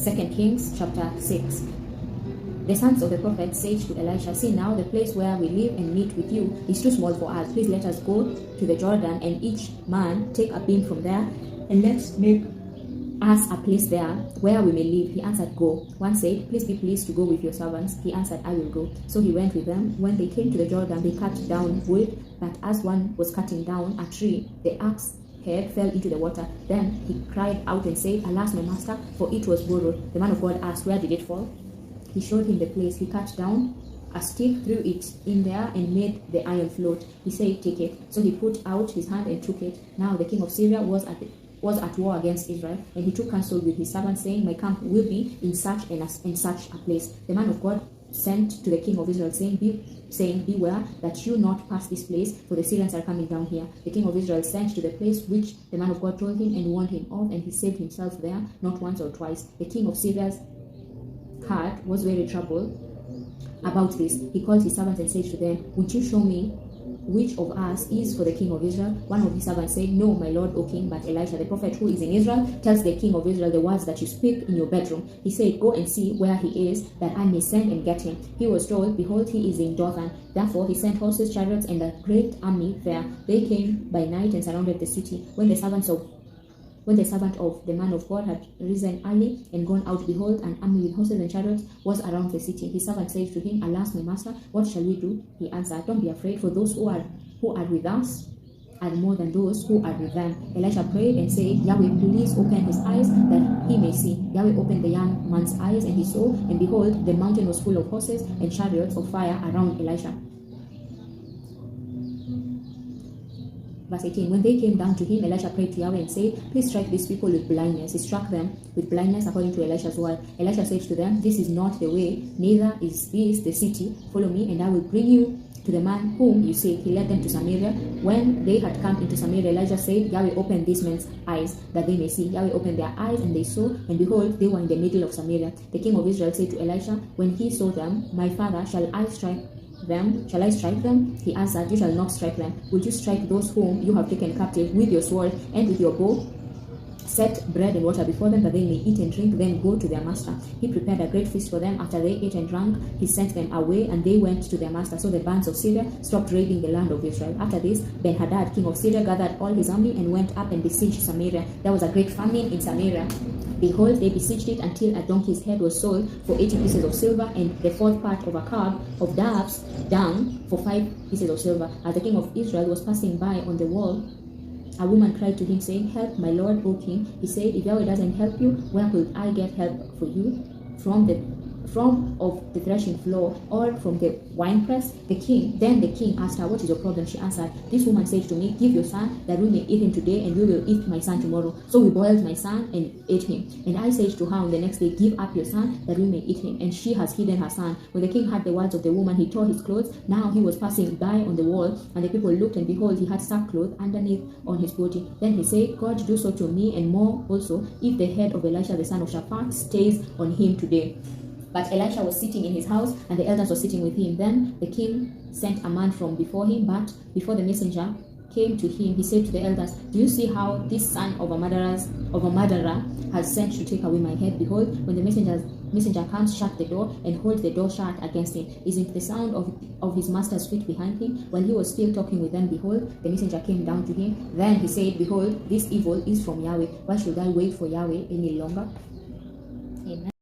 2 Kings chapter 6. The sons of the prophet said to Elisha, "See now, the place where we live and meet with you is too small for us. Please let us go to the Jordan, and each man take a beam from there, and let's make us a place there where we may live." He answered, "Go." One said, "Please be pleased to go with your servants." He answered, "I will go." So he went with them. When they came to the Jordan, they cut down wood, but as one was cutting down a tree, the axe head fell into the water. Then he cried out and said, "Alas, my master, for it was borrowed." The man of God asked, "Where did it fall?" He showed him the place. He cut down a stick, threw it in there, and made the iron float. He said, "Take it." So he put out his hand and took it. Now the king of Syria was at war against Israel, and he took counsel with his servants, saying, "My camp will be in such and such a place." The man of God sent to the king of Israel, saying, "Beware that you not pass this place, for the Syrians are coming down here." The king of Israel sent to the place which the man of God told him and warned him of, and he saved himself there, not once or twice. The king of Syria's heart was very troubled about this. He called his servants and said to them, "Would you show me which of us is for the king of Israel?" One of his servants said, "No, my lord, O king, but Elisha, the prophet who is in Israel, tells the king of Israel the words that you speak in your bedroom." He said, "Go and see where he is, that I may send and get him." He was told, "Behold, he is in Dothan." Therefore he sent horses, chariots, and a great army there. They came by night and surrounded the city. When the servant of the man of God had risen early and gone out, behold, an army with horses and chariots was around the city. His servant said to him, "Alas, my master, what shall we do?" He answered, "Don't be afraid, for those who are with us are more than those who are with them." Elisha prayed and said, "Yahweh, please open his eyes that he may see." Yahweh opened the young man's eyes, and he saw, and behold, the mountain was full of horses and chariots of fire around Elisha. Verse 18, when they came down to him, Elisha prayed to Yahweh and said, "Please strike these people with blindness." He struck them with blindness according to Elisha's word. Elisha said to them, "This is not the way, neither is this the city. Follow me, and I will bring you to the man whom you seek." He led them to Samaria. When they had come into Samaria, Elijah said, "Yahweh, open these men's eyes, that they may see." Yahweh opened their eyes, and they saw, and behold, they were in the middle of Samaria. The king of Israel said to Elisha, when he saw them, "My father, shall I strike them?" He answered, "You shall not strike them. Will you strike those whom you have taken captive with your sword and with your bow? Set bread and water before them, that they may eat and drink, then go to their master." He prepared a great feast for them. After they ate and drank, he sent them away, and they went to their master. So the bands of Syria stopped raiding the land of Israel. After this, Ben-Hadad, king of Syria, gathered all his army and went up and besieged Samaria. There was a great famine in Samaria. Behold, they besieged it until a donkey's head was sold for 80 pieces of silver, and the fourth part of a cab of doves' dung for 5 pieces of silver. As the king of Israel was passing by on the wall, a woman cried to him, saying, "Help, my lord, O king." He said, "If Yahweh doesn't help you, where could I get help for you? From of the threshing floor, or from the winepress?" Then the king asked her, "What is your problem?" She answered, "This woman said to me, 'Give your son, that we may eat him today, and we will eat my son tomorrow.' So we boiled my son and ate him. And I said to her on the next day, 'Give up your son, that we may eat him.' And she has hidden her son." When the king heard the words of the woman, he tore his clothes. Now he was passing by on the wall, and the people looked, and behold, he had sackcloth underneath on his body. Then he said, "God, do so to me, and more also, if the head of Elisha the son of Shaphat stays on him today." But Elisha was sitting in his house, and the elders were sitting with him. Then the king sent a man from before him, but before the messenger came to him, he said to the elders, "Do you see how this son of a murderer has sent to take away my head? Behold, when the messenger comes, shut the door, and hold the door shut against him." Isn't the sound of his master's feet behind him? When he was still talking with them, behold, the messenger came down to him. Then he said, "Behold, this evil is from Yahweh. Why should I wait for Yahweh any longer?" Amen.